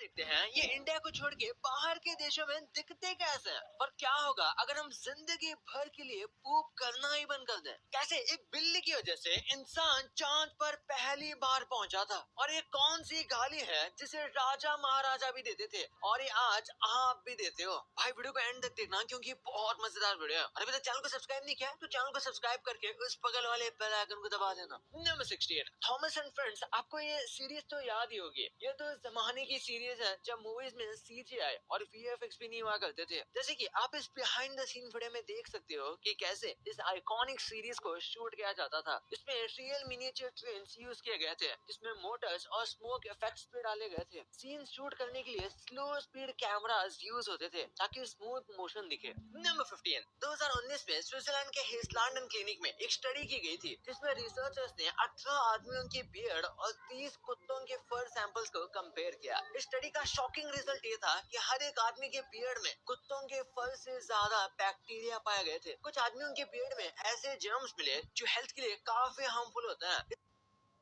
देखते हैं ये इंडिया को छोड़ के बाहर के देशों में दिखते कैसे हैं और क्या होगा अगर हम जिंदगी भर के लिए पूप करना ही बंद कर दें। कैसे एक बिल्ली की वजह से इंसान चांद पर पहली बार पहुंचा था और ये कौन सी गाली है जिसे राजा महाराजा भी देते थे और ये आज आप भी देते हो। भाई वीडियो को एंड तक देखना क्योंकि बहुत मजेदार वीडियो है और अभी तक चैनल को सब्सक्राइब नहीं किया तो चैनल को सब्सक्राइब करके उस बगल वाले बेल आइकन को दबा देना। Number 68 Thomas and friends. आपको ये सीरीज तो याद ही होगी। ये तो जमाने की सीरीज है जब मूवीज में सीजीआई और वीएफएक्स भी नहीं हुआ करते थे। जैसे कि आप इस बिहाइंड द सीन वीडियो में देख सकते हो कि कैसे इस आइकॉनिक सीरीज को शूट किया जाता था। इसमें रियल मिनिएचर ट्रेन्स यूज किए गए थे जिसमें मोटर्स और स्मोक इफेक्ट्स भी डाले गए थे। सीन शूट करने के लिए स्लो स्पीड कैमरास यूज होते थे ताकि स्मूथ मोशन दिखे। नंबर 15 2019 में स्विट्जरलैंड के हिस्लैंडन क्लिनिक में एक स्टडी की गई थी जिसमें रिसर्चर्स ने 18 आदमियों की बियर्ड और 30 कुत्तों के फर सैंपल्स को कंपेयर किया। इस स्टडी का शॉकिंग रिजल्ट ये था कि हर एक आदमी के बियर्ड में कुत्तों के फर से ज्यादा बैक्टीरिया पाए गए थे। कुछ आदमियों के बियर्ड में ऐसे जर्म्स मिले जो हेल्थ के लिए काफी हार्मफुल होते हैं।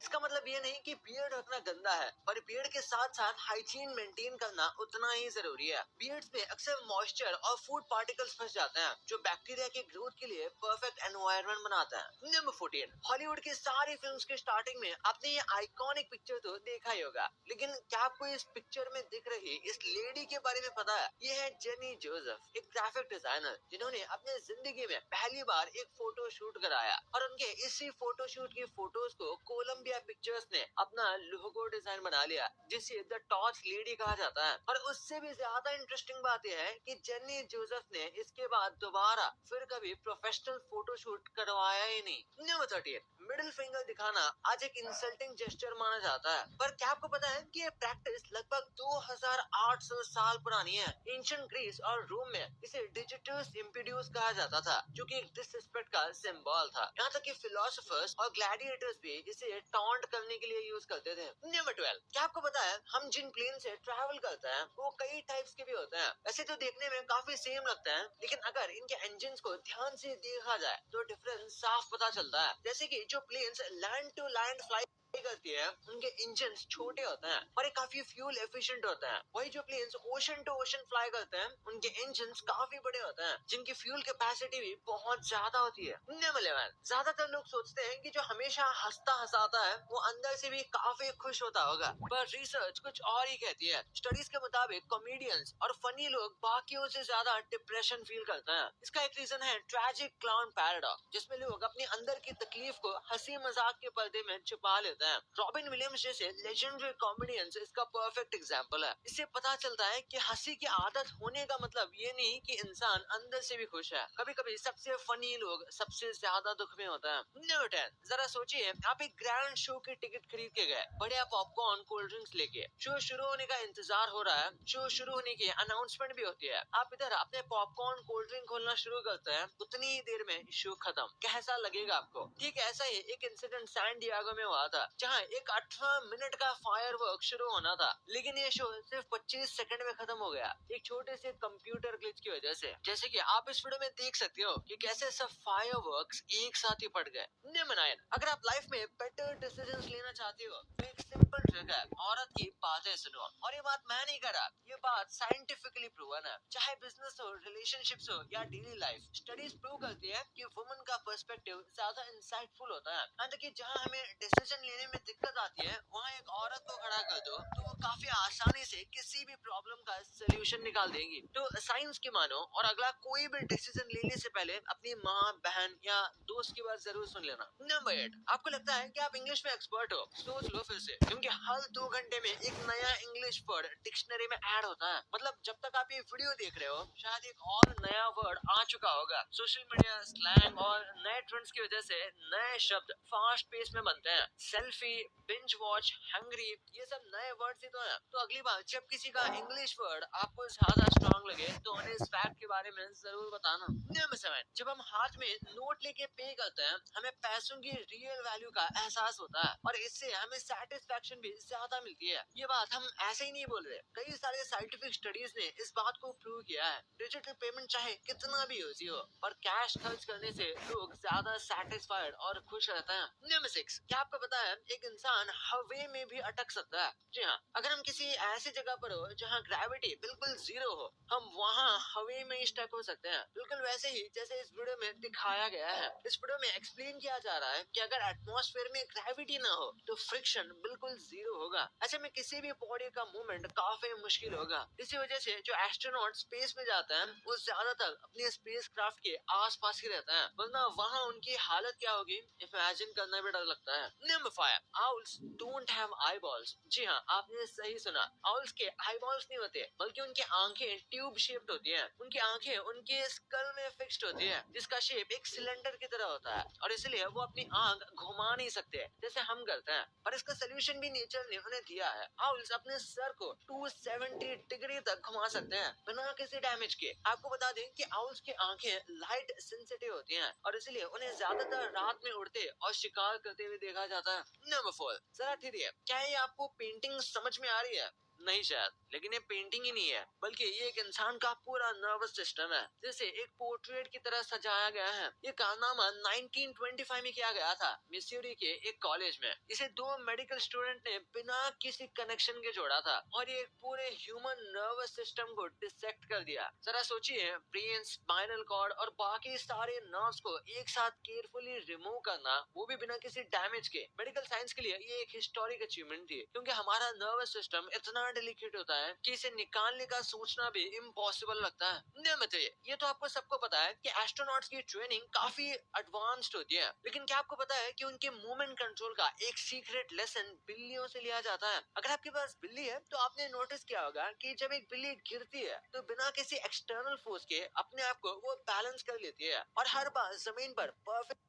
इसका मतलब ये नहीं कि बियर्ड रखना गंदा है, पर बियर्ड के साथ साथ हाइजीन मेंटेन करना उतना ही जरूरी है। बियर्ड्स में अक्सर मॉइस्चर और फूड पार्टिकल्स फंस जाते हैं जो बैक्टीरिया के ग्रोथ के लिए परफेक्ट एनवायरनमेंट बनाता है। नंबर 14 हॉलीवुड की सारी फिल्म्स के स्टार्टिंग में आपने ये आइकॉनिक पिक्चर तो देखा ही होगा, लेकिन क्या आपको इस पिक्चर में दिख रही इस लेडी के बारे में पता है? ये है जेनी जोसेफ, एक ग्राफिक डिजाइनर जिन्होंने अपने जिंदगी में पहली बार एक फोटो शूट कराया और उनके इसी फोटो शूट की फोटोज को कोलंबिया पिक्चर्स ने अपना लोगो डिजाइन बना लिया जिसे द टॉर्च लेडी कहा जाता है। और उससे भी ज्यादा इंटरेस्टिंग बात यह है कि जेनी जोसेफ ने इसके बाद दोबारा फिर कभी प्रोफेशनल फोटोशूट करवाया ही नहीं। नंबर 13 मिडिल फिंगर दिखाना आज एक इंसल्टिंग जेस्चर माना जाता है, पर क्या आपको पता है कि ये प्रैक्टिस लगभग 2800 साल पुरानी है। एंशिएंट ग्रीस और रोम में इसे डिजिटस इम्पीडियस कहा जाता था जो कि डिसरिस्पेक्ट का सिंबल था। यहाँ तक कि फिलोसोफर्स और ग्लैडिएटर्स भी इसे टॉन्ट करने के लिए यूज करते थे। नंबर 12 क्या आपको पता है हम जिन प्लेन से ट्रैवल करते हैं वो कई टाइप्स के भी होते हैं। वैसे तो देखने में काफी सेम लगते हैं, लेकिन अगर इनके इंजन को ध्यान से देखा जाए तो डिफरेंस साफ पता चलता है। जैसे कि जो planes land to land fly करती है उनके इंजन छोटे होते हैं और ये काफी फ्यूल एफिशिएंट होते हैं। वही जो planes ocean to ocean fly करते हैं उनके इंजन काफी बड़े होते हैं जिनकी फ्यूल कैपेसिटी भी बहुत ज्यादा होती है। नंबर 11 ज्यादातर लोग सोचते हैं कि जो हमेशा हंसता हंसाता है वो अंदर से भी काफी खुश होता होगा, पर रिसर्च कुछ और ही कहती है। स्टडीज के मुताबिक कॉमेडियंस और फनी लोग बाकियों से ज्यादा डिप्रेशन फील करते हैं। इसका एक रीजन है ट्रैजिक क्लाउन पैराडॉक्स, जिसमें लोग अपने अंदर की तकलीफ को हंसी मजाक के पर्दे में छुपा लेते हैं। रॉबिन विलियम्स जैसे लेजेंडरी कॉमेडियंस इसका परफेक्ट एग्जांपल है। इससे पता चलता है कि हंसी की आदत होने का मतलब ये नहीं कि इंसान अंदर से भी खुश है। कभी कभी सबसे फनी लोग सबसे ज्यादा दुख में होता है। नंबर 10 जरा सोचिए आप एक ग्रैंड शो की टिकट खरीद के गए, बढ़िया पॉपकॉर्न कोल्ड ड्रिंक्स लेके। शो शुरू होने का इंतजार हो रहा है, शो शुरू होने की अनाउंसमेंट भी होती है। आप इधर अपने पॉपकॉर्न कोल्ड ड्रिंक खोलना शुरू करते हैं, उतनी ही देर में शो खत्म। कैसा लगेगा आपको? ठीक ऐसा ही एक इंसिडेंट सैन डिएगो में हुआ था जहाँ एक 18 मिनट का फायरवर्क शुरू होना था, लेकिन ये शो सिर्फ 25 सेकंड में खत्म हो गया एक छोटे से कंप्यूटर ग्लिच की वजह से। जैसे कि आप इस वीडियो में देख सकते हो कि कैसे सब फायरवर्क्स एक साथ ही फट गए। नंबर 9 अगर आप लाइफ में बेटर डिसीजंस लेना चाहते हो तो एक सिंपल ट्रिक है, औरत की बातें सुनो। और ये बात मैं नहीं कर रहा, ये बात साइंटिफिकली प्रूवन है। चाहे बिजनेस हो, रिलेशनशिप्स हो या डेली लाइफ, स्टडीज प्रूव करती है कि वुमन का पर्सपेक्टिव ज्यादा इंसाइटफुल होता है। यानी कि जहाँ हमें डिसीजन लेने में दिक्कत आती है वहाँ एक औरत को खड़ा कर दो तो वो काफी आसानी से किसी भी प्रॉब्लम का सोल्यूशन निकाल देगी। तो साइंस की मानो और अगला कोई भी डिसीजन लेने से पहले अपनी माँ, बहन या दोस्त की बात जरूर सुन लेना। नंबर 8 आपको लगता है कि आप इंग्लिश में एक्सपर्ट हो? सोच लो फिर से, क्योंकि हर 2 घंटे में एक नया इंग्लिश वर्ड डिक्शनरी में ऐड होता है। मतलब जब तक आप ये वीडियो देख रहे हो शायद एक और नया वर्ड आ चुका होगा। सोशल मीडिया, स्लैंग और नए ट्रेंड्स की वजह से नए शब्द फास्ट पेस में बनते हैं। सेल्फी, बिंज वॉच, हंग्री, ये सब नए वर्ड्स ही तो हैं। तो अगली बार जब किसी का इंग्लिश वर्ड आपको ज्यादा स्ट्रॉन्ग लगे तो उन्हें इस फैक्ट के बारे में जरूर बताना। नंबर 7 जब हम हाथ में नोट लेके पे करते हैं हमें पैसों की रियल वैल्यू का एहसास होता है और इससे हमें सेटिस्फैक्शन भी ज्यादा मिलती है। ये बात हम ऐसे ही नहीं बोल रहे, कई सारे साइंटिफिक स्टडीज ने इस बात को प्रूव किया है। डिजिटल पेमेंट चाहे कितना भी यूजी हो, पर कैश खर्च करने से लोग ज्यादा सेटिस्फाइड और खुश रहते हैं। नंबर 6, क्या आपको पता है एक इंसान हवा में भी अटक सकता है? जी हाँ, अगर हम किसी ऐसी जगह पर हो जहाँ ग्रेविटी बिल्कुल जीरो हो, हम वहाँ हवा में स्टक हो सकते हैं, बिल्कुल वैसे ही जैसे इस वीडियो में दिखाया गया है। इस वीडियो में एक्सप्लेन किया जा रहा है कि अगर एटमॉस्फेयर में ग्रेविटी ना हो तो फ्रिक्शन बिल्कुल जीरो होगा। ऐसे में किसी भी बॉडी का मूवमेंट काफी मुश्किल होगा। इसी वजह से जो एस्ट्रोनॉट स्पेस में जाते हैं वो ज्यादातर अपने स्पेस क्राफ्ट के आसपास ही रहते हैं, वरना वहाँ उनकी हालत क्या होगी इमेजिन करना भी डर लगता है। Number 5, owls don't have eyeballs. जी हाँ, आपने सही सुना, आउल्स के आईबॉल्स नहीं होते, बल्कि उनकी आंखें ट्यूब शेप्ड होती हैं। उनकी आंखें उनके स्कल में फिक्स्ड होती है, जिसका शेप एक सिलेंडर की तरह होता है, और इसलिए वो अपनी आंख घुमा नहीं सकते जैसे हम करते हैं। पर इसका सोल्यूशन भी नेचर ने उन्हें दिया है। आउल्स अपने सर को 270 डिग्री तक घुमा सकते हैं बिना किसी डैमेज के। आपको बता दें कि आउल्स की आंखें लाइट सेंसिटिव होती हैं, और इसलिए उन्हें ज्यादातर रात में उड़ते और शिकार करते हुए देखा जाता है। नंबर 4, जरा ठहरिए, क्या ये आपको पेंटिंग समझ में आ रही है? नहीं शायद, लेकिन ये पेंटिंग ही नहीं है, बल्कि ये एक इंसान का पूरा नर्वस सिस्टम है, जिसे एक पोर्ट्रेट की तरह सजाया गया है। ये कारनामा 1925 में किया गया था, मिसूरी के एक कॉलेज में। इसे 2 मेडिकल स्टूडेंट ने बिना किसी कनेक्शन के जोड़ा था, और ये एक पूरे ह्यूमन नर्वस सिस्टम को डिसेक्ट कर दिया। जरा सोचिए, ब्रेन, स्पाइनल कॉर्ड और बाकी सारे नर्व्स को एक साथ केयरफुली रिमूव करना, वो भी बिना किसी डैमेज के। मेडिकल साइंस के लिए ये एक हिस्टोरिक अचीवमेंट थी, क्योंकि हमारा नर्वस सिस्टम इतना डेलिकेट होता है कि इसे निकालने का सोचना भी इम्पॉसिबल लगता है। नंबर 3, ये तो आपको सबको पता है कि एस्ट्रोनॉट्स की ट्रेनिंग काफी एडवांस्ड होती है, लेकिन क्या आपको पता है कि उनके मूवमेंट कंट्रोल का एक सीक्रेट लेसन बिल्लियों से लिया जाता है? अगर आपके पास बिल्ली है तो आपने नोटिस किया होगा कि जब एक बिल्ली गिरती है तो बिना किसी एक्सटर्नल फोर्स के अपने आप को वो बैलेंस कर लेती है, और हर बार जमीन पर परफेक्ट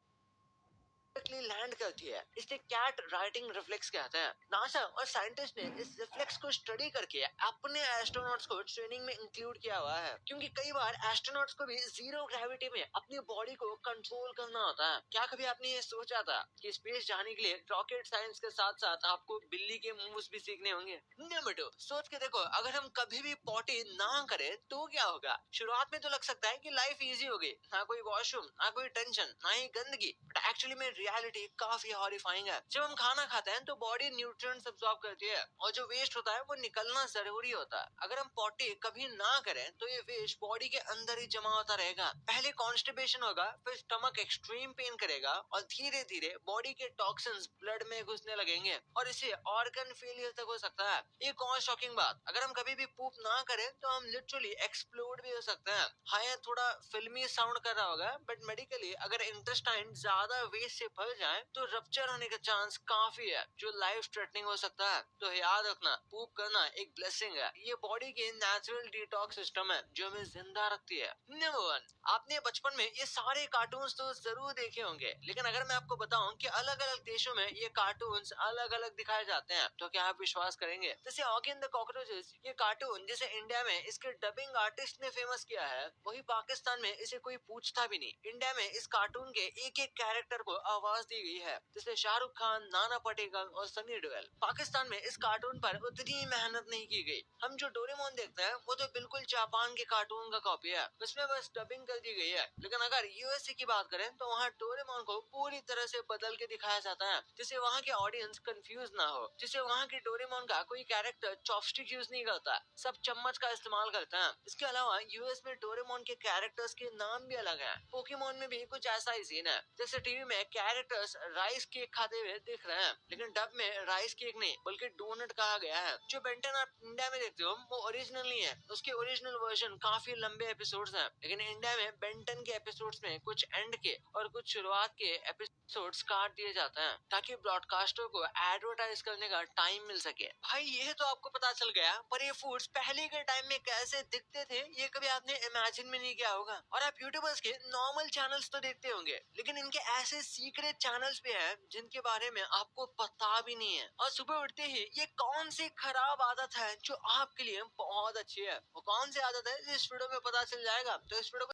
लैंड करती है। इसे कैट राइटिंग रिफ्लेक्स कहते हैं। नासा और साइंटिस्ट ने इस रिफ्लेक्स को स्टडी करके अपने एस्ट्रोनॉट्स को ट्रेनिंग में इंक्लूड किया हुआ है, क्योंकि कई बार एस्ट्रोनॉट्स को भी जीरो ग्रेविटी में अपनी बॉडी को कंट्रोल करना होता है। क्या कभी आपने ये सोचा था कि स्पेस जाने के लिए रॉकेट साइंस के साथ साथ आपको बिल्ली के मूव्स भी सीखने होंगे? नंबर 2, सोच के देखो, अगर हम कभी भी पॉटी ना करें तो क्या होगा? शुरुआत में तो लग सकता है कि लाइफ इजी हो गई, ना कोई वॉशरूम, ना कोई टेंशन, ना ही गंदगी, बट एक्चुअली में रियलिटी काफी हॉरिफाइंग है। जब हम खाना खाते हैं तो बॉडी न्यूट्रिएंट्स अब्सॉर्ब करती है, और जो वेस्ट होता है वो निकलना जरूरी होता है। अगर हम पॉटी कभी ना करें तो ये वेस्ट बॉडी के अंदर ही जमा होता रहेगा। पहले कॉन्स्टिपेशन होगा, फिर स्टमक एक्सट्रीम पेन करेगा, और धीरे धीरे बॉडी के टॉक्सिन्स ब्लड में घुसने लगेंगे, और इससे ऑर्गन फेलियर तक हो सकता है। एक और शॉकिंग बात, अगर हम कभी भी पूप ना करें तो हम लिटरली एक्सप्लोड भी हो सकते हैं। हाँ, ये थोड़ा फिल्मी साउंड कर रहा होगा, बट मेडिकली अगर इंटेस्टाइन ज्यादा वेस्ट से भर जाए तो रप्चर होने का चांस काफी है, जो लाइफ थ्रेटनिंग हो सकता है। तो याद रखना, पूप करना एक ब्लेसिंग है। ये बॉडी के नेचुरल डिटॉक्स सिस्टम है जो हमें जिंदा रखती है। नंबर 1, आपने बचपन में ये सारे कार्टून्स तो जरूर देखे होंगे, लेकिन अगर मैं आपको बताऊं कि अलग अलग देशों में ये कार्टून्स अलग अलग दिखाए जाते हैं, तो क्या आप विश्वास करेंगे? जैसे ऑगी एंड द कॉकरोचेस, ये कार्टून जिसे इंडिया में इसके डबिंग आर्टिस्ट ने फेमस किया है, वही पाकिस्तान में इसे कोई पूछता भी नहीं। इंडिया में इस कार्टून के एक एक कैरेक्टर को आवाज दी गई है, जैसे शाहरुख खान, नाना पाटेकर और सनी देओल। पाकिस्तान में इस कार्टून पर उतनी मेहनत नहीं की गई। हम जो डोरेमोन देखते हैं वो तो बिल्कुल जापान के कार्टून का कॉपी है, उसमें बस डबिंग कर दी गई है। लेकिन अगर यूएसए की बात करें तो वहाँ डोरेमोन को पूरी तरह से बदल के दिखाया जाता है, जिससे वहाँ के ऑडियंस कंफ्यूज ना हो। जिससे वहाँ के डोरेमोन का कोई कैरेक्टर चॉपस्टिक यूज नहीं करता, सब चम्मच का इस्तेमाल करते हैं। इसके अलावा यूएस में डोरेमोन के कैरेक्टर्स के नाम भी अलग हैं। पोकेमोन में भी कुछ ऐसा ही सीन है, जैसे टीवी में कैरेक्टर्स राइस केक खाते हुए दिख रहे हैं, लेकिन डब में राइस केक नहीं बल्कि डोनट कहा गया है। जो बेंटन आप इंडिया में देखते हो वो ओरिजिनल नहीं है, उसके ओरिजिनल वर्जन काफी लंबे एपिसोड्स हैं, लेकिन इंडिया में बेंटन के एपिसोड्स में कुछ एंड के और कुछ शुरुआत के एपिसोड्स काट दिए जाते हैं, ताकि ब्रॉडकास्टर को एडवर्टाइज करने का टाइम मिल सके। भाई ये तो आपको पता चल गया, पर ये फूड्स पहले के टाइम में कैसे दिखते थे ये कभी आपने इमेजिन में नहीं किया होगा। और आप यूट्यूबर्स के नॉर्मल चैनल्स तो देखते होंगे, लेकिन इनके ऐसे सीक्रेट चैनल्स भी हैं जिनके बारे में आपको पता भी नहीं है। और सुबह उठते ही ये कौन सी खराब आदत है जो आपके लिए बहुत अच्छी है, वो कौन सी आदत है इस वीडियो में पता चल जाएगा। तो इस वीडियो